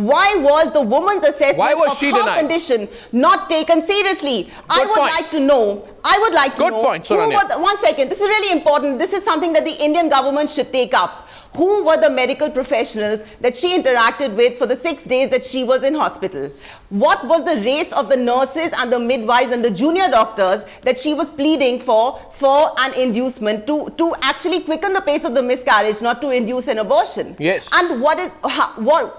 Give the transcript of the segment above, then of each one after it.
Why was the woman's assessment of her condition not taken seriously? I would like to know. Good point, Suranya. One second. This is really important. This is something that the Indian government should take up. Who were the medical professionals that she interacted with for the 6 days that she was in hospital? What was the race of the nurses and the midwives and the junior doctors that she was pleading for an inducement to actually quicken the pace of the miscarriage, not to induce an abortion? Yes. And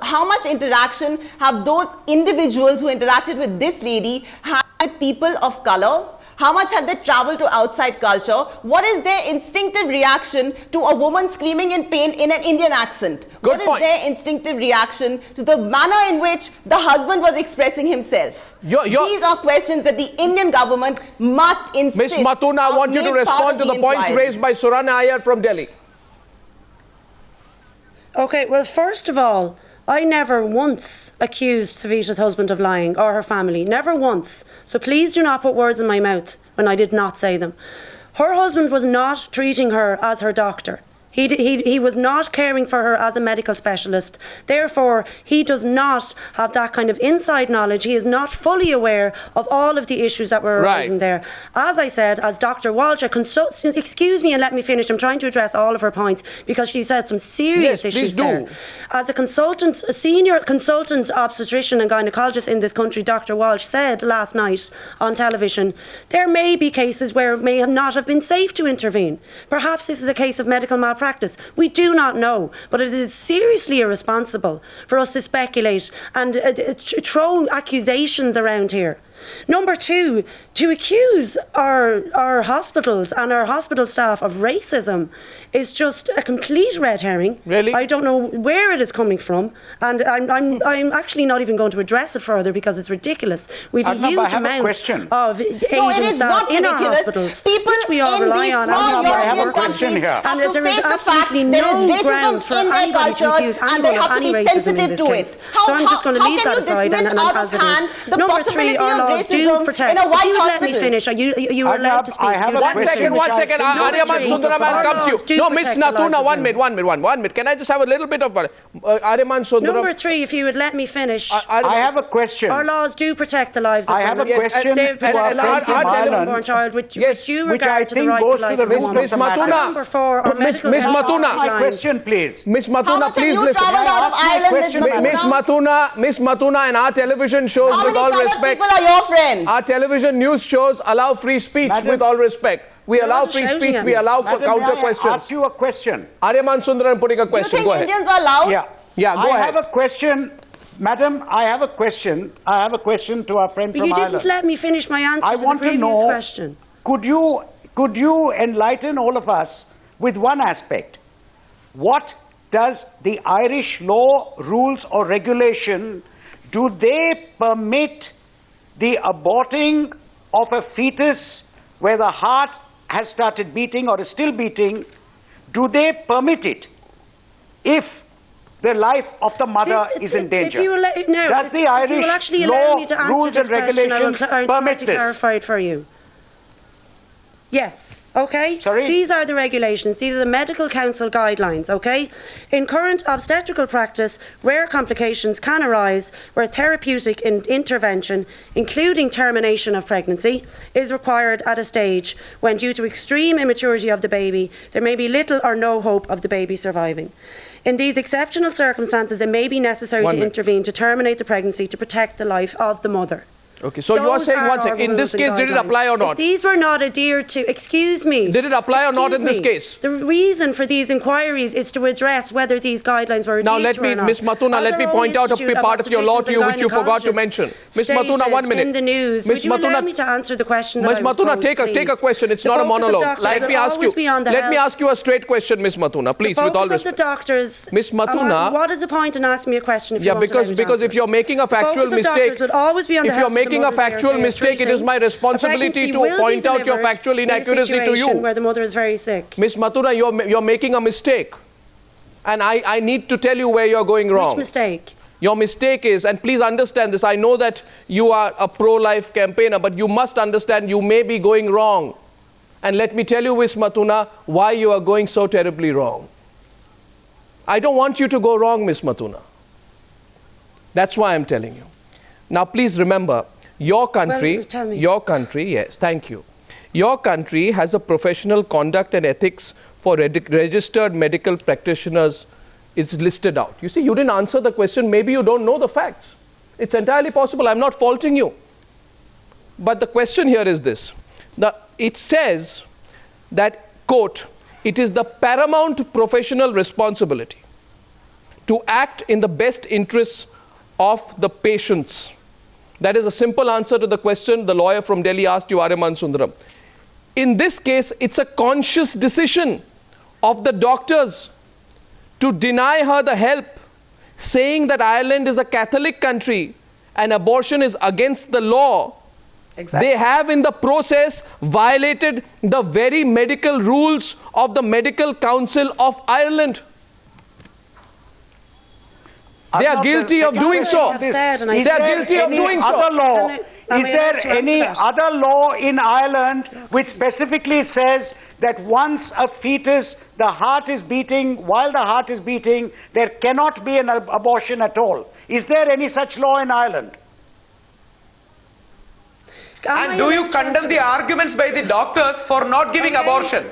how much interaction have those individuals who interacted with this lady had with people of color? How much have they traveled to outside culture? What is their instinctive reaction to a woman screaming in pain in an Indian accent? What is their instinctive reaction to the manner in which the husband was expressing himself? These are questions that the Indian government must insist. Ms. Matuna, I want you to respond to the points raised by Suranya Iyer from Delhi. Okay, well, first of all, I never once accused Savita's husband of lying, or her family. Never once. So please do not put words in my mouth when I did not say them. Her husband was not treating her as her doctor. He was not caring for her as a medical specialist. Therefore, he does not have that kind of inside knowledge. He is not fully aware of all of the issues that were arising there. As I said, as Dr. Walsh, excuse me and let me finish. I'm trying to address all of her points because she said some serious issues there. As a senior consultant obstetrician and gynecologist in this country, Dr. Walsh said last night on television, there may be cases where it may not have been safe to intervene. Perhaps this is a case of medical malpractice. We do not know, but it is seriously irresponsible for us to speculate and throw accusations around here. Number two, to accuse our hospitals and our hospital staff of racism is just a complete red herring. Really? I don't know where it is coming from, and I'm actually not even going to address it further because it's ridiculous. We've a huge amount of Asian staff in our hospitals, which we all rely on. I have a question here. And there is absolutely no grounds for anybody to accuse anyone of any racism in this case. So I'm just going to leave that aside and as it is. Number three, our laws do protect. If you let me finish, you are allowed to speak. One second. Aryaman Sundaram, I'll come to you. No, Miss Natuna, one minute. Can I just have a little bit of Aryaman Sundaram? Number three, if you would let me finish. I have a question. Our laws do protect the lives of women. I have a question. They protect the life of a unborn child, which you regard to the right to life of a woman. Miss Matuna. Number four, our medical Miss Matuna. My question, please. Miss Matuna, please listen. Miss Matuna, and our television shows, with all respect, people are your friends? our television news shows allow free speech, with all respect. We allow free speech, we allow for counter questions. I ask you a question. Aryaman Sundaram putting a question. You think Indians are loud? Yeah, go ahead. I have a question. Madam, I have a question. I have a question to our friend from Ireland. You didn't let me finish my answer to the previous question. Could you enlighten all of us with one aspect? What does the Irish law, rules or regulation, do they permit the aborting of a fetus where the heart has started beating or is still beating? Do they permit it if the life of the mother is in danger? Does the Irish law, rules and regulations permit this? Clarify it for you. Yes. Okay? Sorry? These are the regulations. These are the Medical Council guidelines, okay? In current obstetrical practice, rare complications can arise where therapeutic intervention, including termination of pregnancy, is required at a stage when, due to extreme immaturity of the baby, there may be little or no hope of the baby surviving. In these exceptional circumstances, it may be necessary to intervene to terminate the pregnancy to protect the life of the mother. Okay, so you are saying one second, in this case, did it apply or not? If these were not adhered to, excuse me. Did it apply or not in this case? The reason for these inquiries is to address whether these guidelines were adhered to or not. Miss Matuna, let me point out a part of your law to you which you forgot to mention. Miss Matuna, 1 minute. In the news. Would you allow me to answer the question that Miss Matuna, take a question. It's not a monologue. Let me ask you a straight question, Miss Matuna, please, with all respect. The doctors. Miss Matuna. What is the point in asking me a question if you want to let me because if you're making a factual mistake, if you're making a factual mistake, it is my responsibility to point out your factual inaccuracy to you. Where the mother is very sick. Miss Matuna, you're making a mistake. And I need to tell you where you're going wrong. Which mistake? Your mistake is, and please understand this, I know that you are a pro-life campaigner, but you must understand you may be going wrong. And let me tell you, Miss Matuna, why you are going so terribly wrong. I don't want you to go wrong, Miss Matuna. That's why I'm telling you. Now, please remember, your country, Well, tell me. yes, thank you. Your country has a professional conduct and ethics for registered medical practitioners is listed out. You see, you didn't answer the question. Maybe you don't know the facts. It's entirely possible. I'm not faulting you. But the question here is this. It says that, quote, it is the paramount professional responsibility to act in the best interests of the patients. That is a simple answer to the question the lawyer from Delhi asked you, Aryaman Sundaram. In this case, it's a conscious decision of the doctors to deny her the help, saying that Ireland is a Catholic country and abortion is against the law. Exactly. They have in the process violated the very medical rules of the Medical Council of Ireland. They are guilty of doing so. They are guilty of doing so. Is there any other law in Ireland which specifically says that once a fetus, the heart is beating, while the heart is beating, there cannot be an abortion at all? Is there any such law in Ireland? And do you condemn the arguments by the doctors for not giving abortion?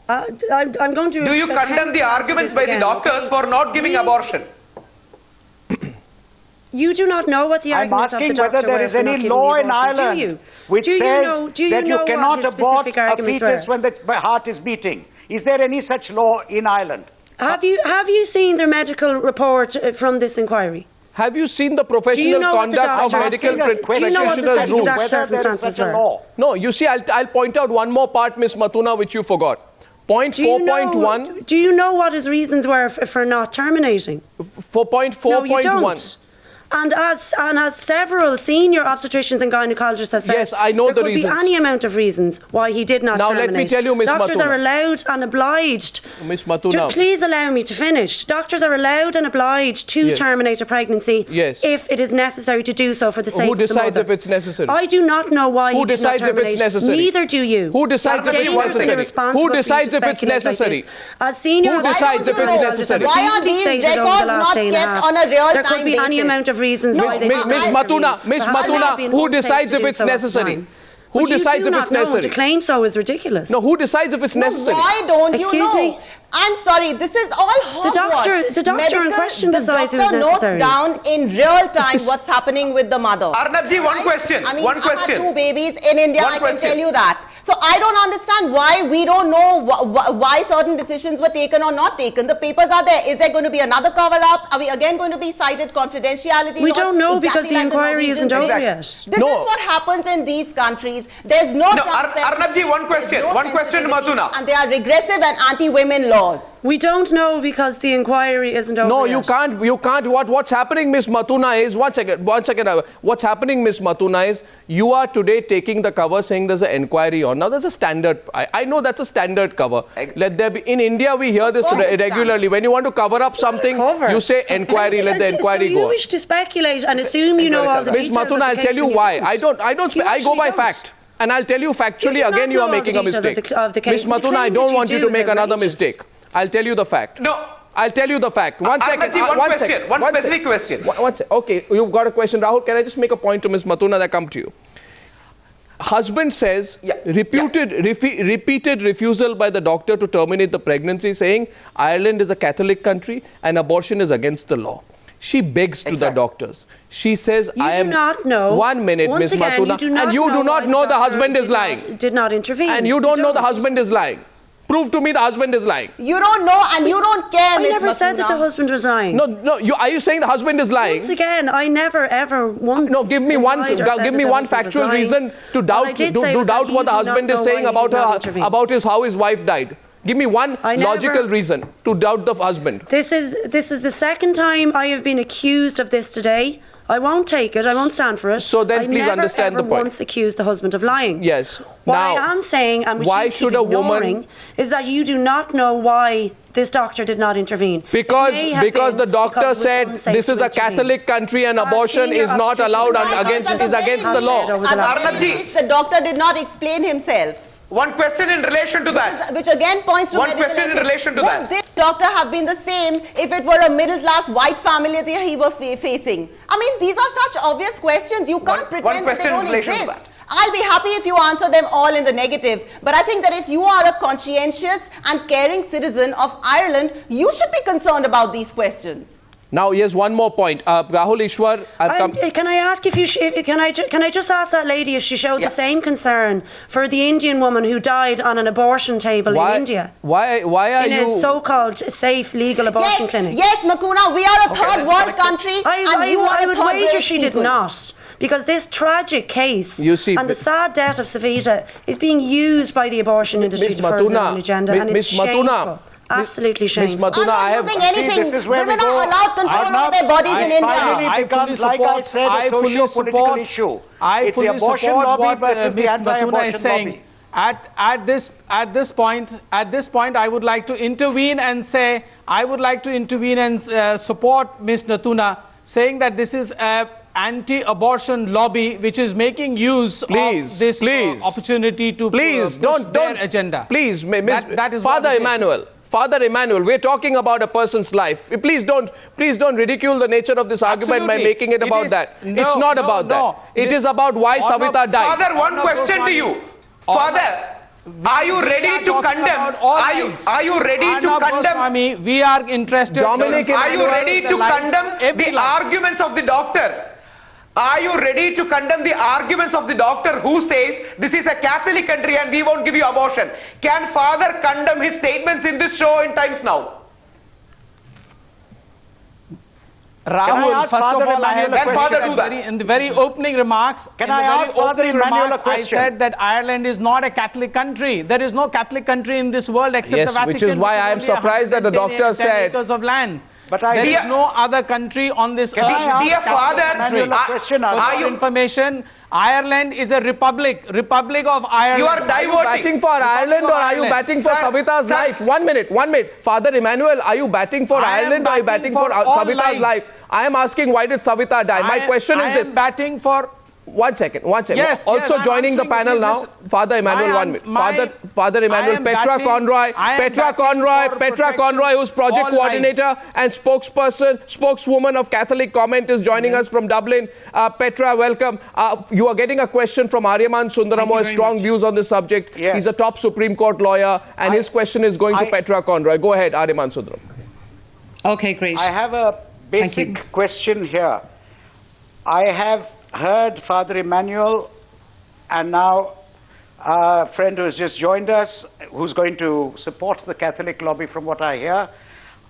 I'm going to. Do you condemn the arguments by the doctors for not giving abortion? You do not know what the arguments of the doctor were for not giving the abortion, do you? Which do you says know, do you that know you cannot what his abort specific a arguments were? fetus when the heart is beating. Is there any such law in Ireland? Have you seen their medical report from this inquiry? Have you seen the professional conduct of medical practitioners' Do you know what the rules? exact circumstances were? No, you see, I'll point out one more part, Ms. Mathuna, which you forgot. Point 4.1. Do you know what his reasons were for not terminating? 4.4.1. No, you don't. And as several senior obstetricians and gynecologists have said, yes, I know the reasons. There could be any amount of reasons why he did not terminate. Now let me tell you, Ms. Doctors Mathuna. are allowed and obliged. Ms. Mathuna. Please allow me to finish. Doctors are allowed and obliged to terminate a pregnancy if it is necessary to do so for the sake of the mother. Who decides if it's necessary? I do not know why Who decides if it's necessary? Neither do you. Who decides if it's necessary? Who decides if it's necessary? As senior, who decides if it's necessary? Why are these records not kept on a real-time There could be any basis? amount of reasons why they Ms. Mathuna, who decides if it's necessary? Who decides if it's necessary? To claim so is ridiculous. No, who decides if it's necessary? Why don't you Excuse know? me? I'm sorry, this is all hogwash. The doctor in question decides who's necessary. The doctor notes down in real time what's happening with the mother. Arnabji, one question. I mean, one I question. had 2 babies in India, One I can question. tell you that. So I don't understand why we don't know why certain decisions were taken or not taken. The papers are there. Is there going to be another cover-up? Are we again going to be cited confidentiality? We don't know because the inquiry isn't over yet. This is what happens in these countries. There's no transparency. Arnabji, one question. One question to Mathuna. And they are regressive and anti-women laws. We don't know because the inquiry isn't over No, yet. you can't. What's happening, Ms. Mathuna, is, one second. What's happening, Ms. Mathuna, is you are today taking the cover saying there's an inquiry on. Now, there's a standard, I know that's a standard cover. Let there be, in India, we hear this regularly. When you want to cover up something, you say inquiry, let the inquiry so go you on. wish to speculate and assume you know all the Ms. details. Mathuna, I'll tell you why. I go by fact. And I'll tell you factually, again, you are making a mistake. Ms. Mathuna, I don't want you to make another mistake. I'll tell you the fact. No. I'll tell you the fact. One second. One specific question. One second. Okay, you've got a question. Rahul, can I just make a point to Ms. Mathuna that come to you? Husband says repeated refusal by the doctor to terminate the pregnancy, saying Ireland is a Catholic country and abortion is against the law. She begs to the doctors. She says, I am... You do not know. 1 minute, Ms. Mathuna. And you do not know the husband is lying. Did not intervene. And you don't know the husband is lying. Prove to me the husband is lying. You don't know and you don't care, Ms. I never said that the husband was lying. No. Are you saying the husband is lying? Once again, I never ever once. No, give me one factual reason to doubt what the husband is saying about how his wife died. Give me one logical reason to doubt the husband. This is the second time I have been accused of this today. I won't take it. I won't stand for it. So then please understand the point. I never once accused the husband of lying. Yes. What I am saying, and which why you should keep a woman... ignoring, is that you do not know why this doctor did not intervene. Because the doctor said this is a Catholic country and abortion is not allowed and is against the law. The doctor did not explain himself. One question in relation to that. Which again points to One medical question in ethics. relation to Would that. this doctor have been the same if it were a middle-class white family that he were facing? I mean, these are such obvious questions. You can't pretend that they question in don't relation to exist. that. I'll be happy if you answer them all in the negative. But I think that if you are a conscientious and caring citizen of Ireland, you should be concerned about these questions. Now, here's one more point. Rahul Ishwar, Can I ask if you can I just ask that lady if she showed the same concern for the Indian woman who died on an abortion table in India? Why are in you a so-called safe legal abortion clinic? Yes, Makuna, we are a third world country. I would wager she did not. Because this tragic case and the sad death of Savita is being used by the abortion industry to further their own agenda, and it's shameful. Absolutely shameful. I'm not using anything. Women are allowed control over their bodies in India. I fully support. I fully support. I fully support what Ms. Matuna is saying. At this point, I would like to intervene and say support Ms. Natuna, saying that this is a anti-abortion lobby which is making use of this opportunity to push their agenda. Please, that is Father Emmanuel, we're talking about a person's life. Please don't ridicule the nature of this argument by making it about that. It's not about that. It is about why Savita died. Father, one question to you. Father, are you ready to condemn? Are you ready to condemn? We are interested. Dominic, are you ready to condemn the arguments of the doctor? Are you ready to condemn the arguments of the doctor who says this is a Catholic country and we won't give you abortion? Can Father condemn his statements in this show in Times Now? Rahul, first of all, I have in the very opening remarks, I said that Ireland is not a Catholic country. There is no Catholic country in this world except the Vatican. Which is why I am surprised that the doctor said acres of land. But there is no other country on this earth. Dear Father, for your information, Ireland is a republic of Ireland. You are diverting. Are you batting for Ireland or are you batting for Savita's life? 1 minute. Father Emmanuel, are you batting for Ireland or are you batting for Savita's life? I am asking, why did Savita die? My question is this. I am batting for... One second. Yes, also joining the panel now, Father Emmanuel, 1 minute. Father Emmanuel, Petra Conroy, who's project coordinator and spokeswoman of Catholic Comment, is joining us from Dublin. Petra, welcome. You are getting a question from Aryaman Sundaram, who has strong views on this subject. Yes. He's a top Supreme Court lawyer, and his question is going to Petra Conroy. Go ahead, Aryaman Sundaram. Okay, great. I have a basic question here. I have heard Father Emmanuel and now a friend who has just joined us who's going to support the Catholic lobby from what I hear.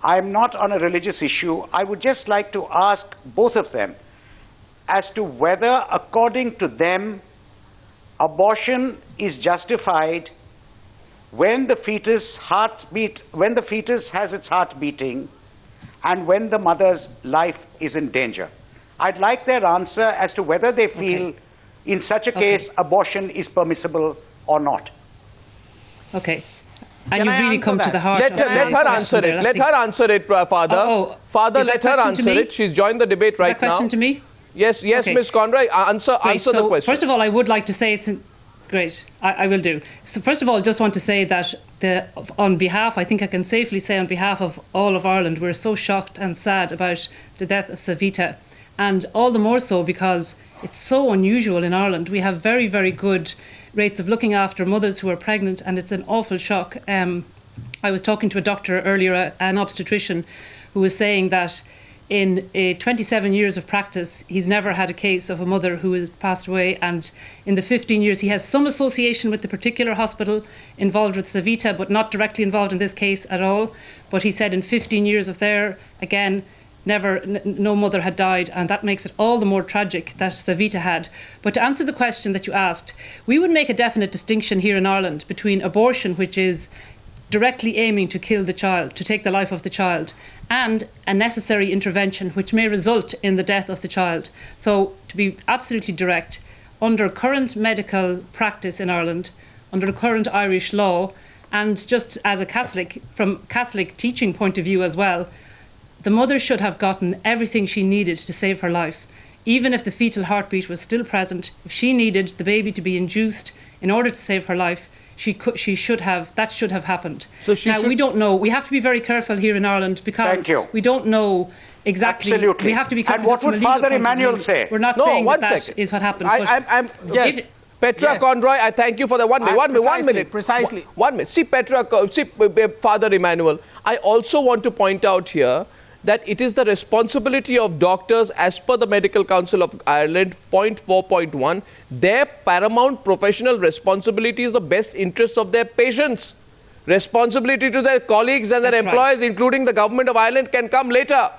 I'm not on a religious issue. I would just like to ask both of them as to whether, according to them, abortion is justified when the fetus has its heart beating and when the mother's life is in danger. I'd like their answer as to whether they feel in such a case abortion is permissible or not. Okay. And you've really come to the heart of let her answer it. Let her answer it, Father. Father, let her answer it. She's joined the debate right now. Is that question to me? Yes, Ms. Conroy, answer the question. First of all, I would like to say great, I will do. So first of all, just want to say that I think I can safely say on behalf of all of Ireland, we're so shocked and sad about the death of Savita. And all the more so because it's so unusual in Ireland. We have very, very good rates of looking after mothers who are pregnant, and it's an awful shock. I was talking to a doctor earlier, an obstetrician, who was saying that in 27 years of practice, he's never had a case of a mother who has passed away. And in the 15 years, he has some association with the particular hospital involved with Savita, but not directly involved in this case at all. But he said in 15 years of there, again, no mother had died, and that makes it all the more tragic that Savita had. But to answer the question that you asked, we would make a definite distinction here in Ireland between abortion, which is directly aiming to kill the child, to take the life of the child, and a necessary intervention which may result in the death of the child. So, to be absolutely direct, under current medical practice in Ireland, under the current Irish law, and just as a Catholic, from Catholic teaching point of view as well, the mother should have gotten everything she needed to save her life. Even if the fetal heartbeat was still present, if she needed the baby to be induced in order to save her life, she should have happened. So we don't know. We have to be very careful here in Ireland because we don't know exactly. Absolutely. We have to be careful. And what just from would a legal Father point of Emmanuel view. say? We're not No, saying one that second. is what happened. Yes. Petra Conroy, I thank you for the 1 minute. One minute. Precisely. 1 minute. See, Father Emmanuel, I also want to point out here that it is the responsibility of doctors, as per the Medical Council of Ireland, point 4.1, their paramount professional responsibility is the best interest of their patients. Responsibility to their colleagues and their employers, including the government of Ireland, can come later.